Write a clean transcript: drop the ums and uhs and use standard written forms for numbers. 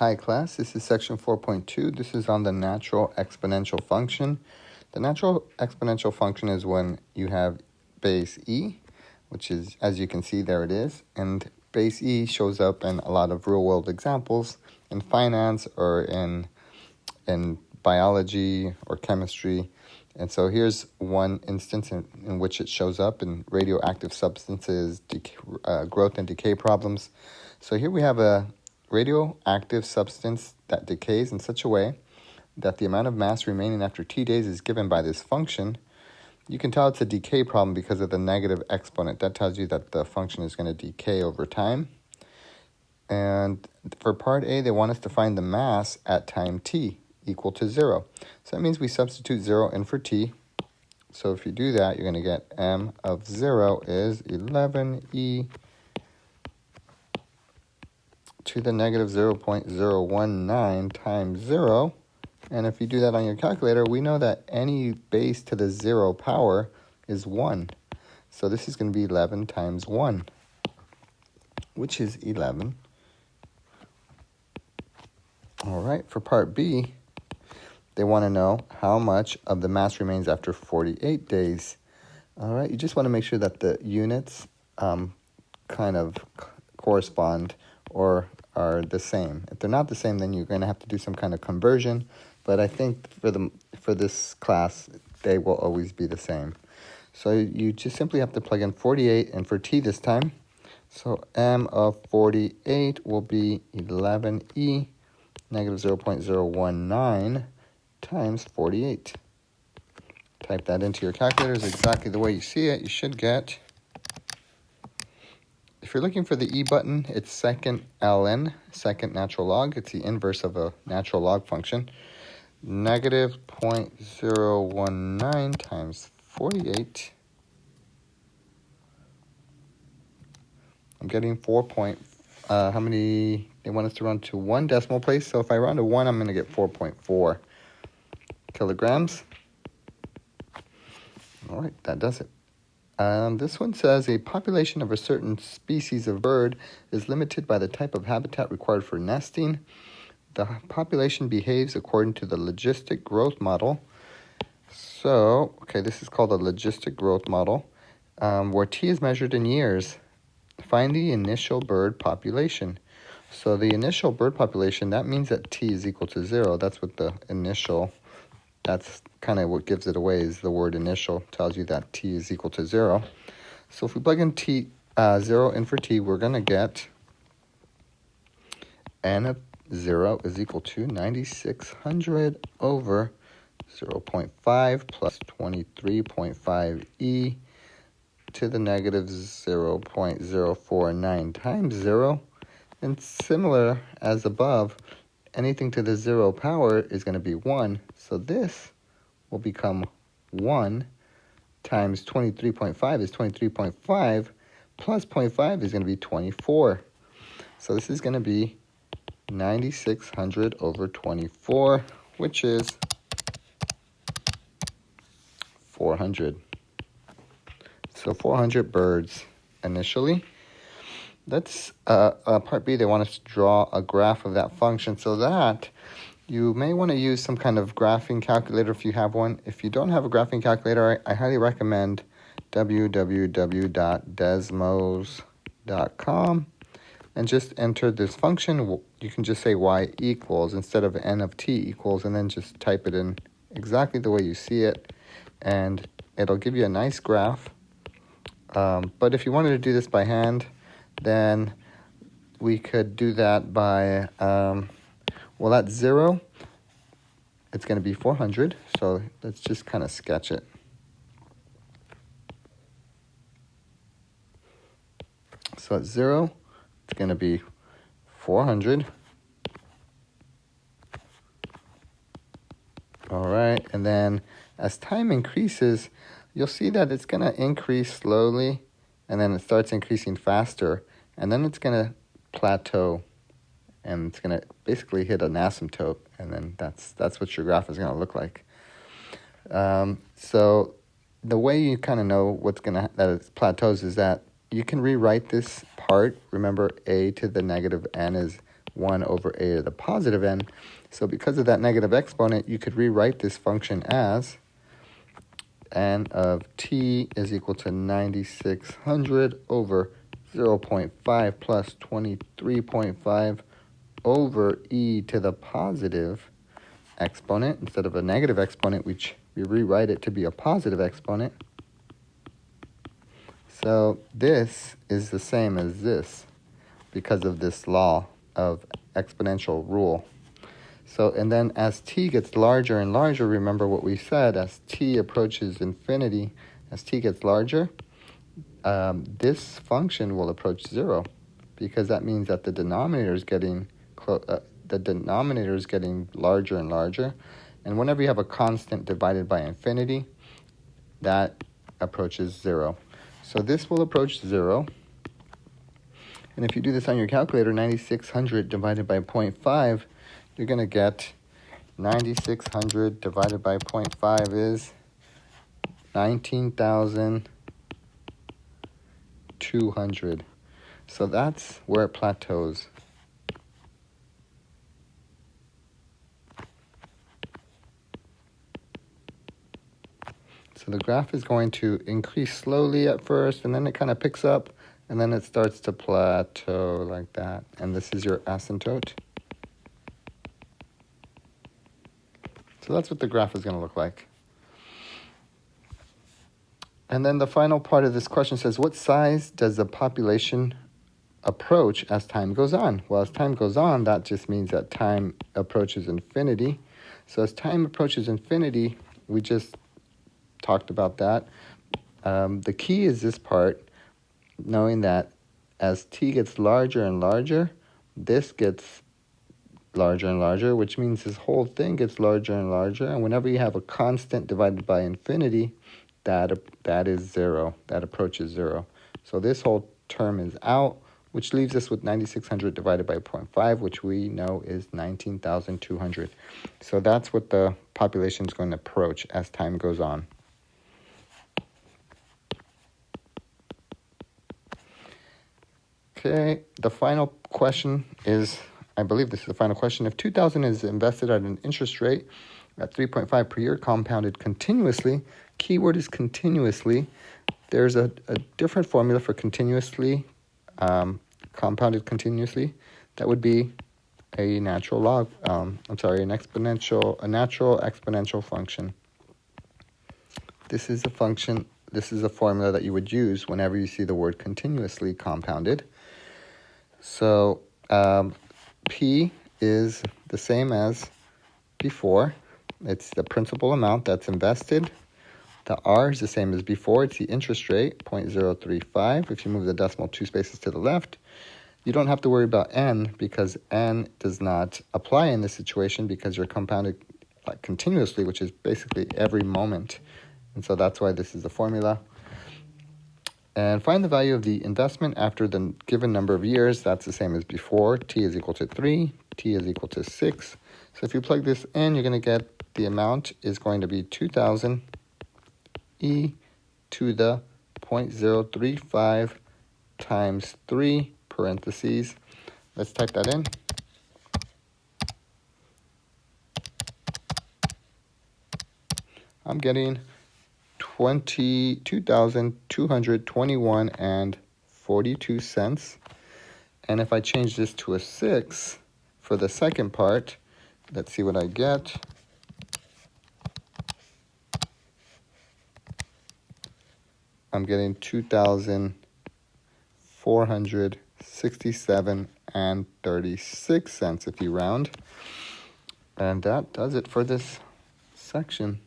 Hi class, this is section 4.2. This is on the natural exponential function. The natural exponential function is when you have base e, which is, as you can see, there it is. And base e shows up in a lot of real-world examples in finance or in biology or chemistry. And so here's one instance in which it shows up in radioactive substances, growth and decay problems. So here we have a radioactive substance that decays in such a way that the amount of mass remaining after t days is given by this function. You can tell it's a decay problem because of the negative exponent. That tells you that the function is going to decay over time. And for part A, they want us to find the mass at time t equal to 0. So that means we substitute 0 in for t. So if you do that, you're going to get m of 0 is 11e to the negative 0.019 times 0. And if you do that on your calculator, we know that any base to the 0 power is 1. So this is going to be 11 times 1, which is 11. All right, for part B, they want to know how much of the mass remains after 48 days. All right, you just want to make sure that the units kind of correspond or are the same. If they're not the same, then you're going to have to do some kind of conversion. But I think for this class, they will always be the same. So you just simply have to plug in 48, and for t this time, so m of 48 will be 11e negative 0.019 times 48. Type that into your calculators exactly the way you see it. You should get, if you're looking for the e button, it's second ln, second natural log. It's the inverse of a natural log function. Negative 0.019 times 48. I'm getting 4 how many? They want us to round to one decimal place. So if I round to 1, I'm going to get 4.4 kilograms. All right, that does it. This one says a population of a certain species of bird is limited by the type of habitat required for nesting. The population behaves according to the logistic growth model. So, okay, this is called a logistic growth model, where t is measured in years. Find the initial bird population. So the initial bird population, that means that t is equal to 0. That's what the initial, that's kind of what gives it away, is the word initial tells you that t is equal to 0. So if we plug in 0 in for t, we're going to get n of 0 is equal to 9600 over 0.5 plus 23.5e to the negative 0.049 times 0. And similar as above, anything to the 0 power is going to be 1. So this will become 1 times 23.5 is 23.5 plus 0.5 is going to be 24. So this is going to be 9600 over 24, which is 400. So 400 birds initially. Let's, part B, they want us to draw a graph of that function. So that you may want to use some kind of graphing calculator if you have one. If you don't have a graphing calculator, I highly recommend www.desmos.com and just enter this function. You can just say y equals instead of n of t equals, and then just type it in exactly the way you see it, and it'll give you a nice graph. But if you wanted to do this by hand, then we could do that by, well, at 0, it's going to be 400. So let's just kind of sketch it. So at 0, it's going to be 400. All right, and then as time increases, you'll see that it's going to increase slowly, and then it starts increasing faster, and then it's going to plateau, and it's going to basically hit an asymptote, and then that's what your graph is going to look like. So the way you kind of know that it plateaus is that you can rewrite this part. Remember, a to the negative n is 1 over a to the positive n. So because of that negative exponent, you could rewrite this function as n of t is equal to 9600 over 0.5 plus 23.5 over e to the positive exponent. Instead of a negative exponent, we rewrite it to be a positive exponent. So this is the same as this because of this law of exponential rule. So, and then as t gets larger and larger, remember what we said, as t approaches infinity, as t gets larger, this function will approach 0, because that means that the denominator is getting larger and larger. And whenever you have a constant divided by infinity, that approaches 0. So this will approach 0. And if you do this on your calculator, 9600 divided by 0.5, you're going to get 9600 divided by 0.5 is 19,200. So that's where it plateaus. So the graph is going to increase slowly at first, and then it kind of picks up, and then it starts to plateau like that. And this is your asymptote. So that's what the graph is going to look like. And then the final part of this question says, what size does the population approach as time goes on? Well, as time goes on, that just means that time approaches infinity. So as time approaches infinity, we just talked about that. The key is this part, knowing that as t gets larger and larger, this gets larger and larger, which means this whole thing gets larger and larger. And whenever you have a constant divided by infinity, that is 0. That approaches 0. So this whole term is out, which leaves us with 9600 divided by 0.5, which we know is 19,200. So that's what the population is going to approach as time goes on. Okay, the final question is, I believe this is the final question. If 2,000 is invested at an interest rate at 3.5 per year, compounded continuously, keyword is continuously. There's a different formula for continuously, compounded continuously. That would be a natural exponential function. This is a function, this is a formula that you would use whenever you see the word continuously compounded. So P is the same as before. It's the principal amount that's invested. The R is the same as before. It's the interest rate, 0.035. If you move the decimal 2 spaces to the left, you don't have to worry about N, because N does not apply in this situation because you're compounded continuously, which is basically every moment. And so that's why this is the formula. And find the value of the investment after the given number of years. That's the same as before. T is equal to 3. T is equal to 6. So if you plug this in, you're going to get the amount is going to be 2,000 e to the 0.035 times 3 parentheses. Let's type that in. I'm getting 22,221 and 42 cents. And if I change this to a 6 for the second part, let's see what I get. I'm getting 2,467 and 36 cents if you round. And that does it for this section.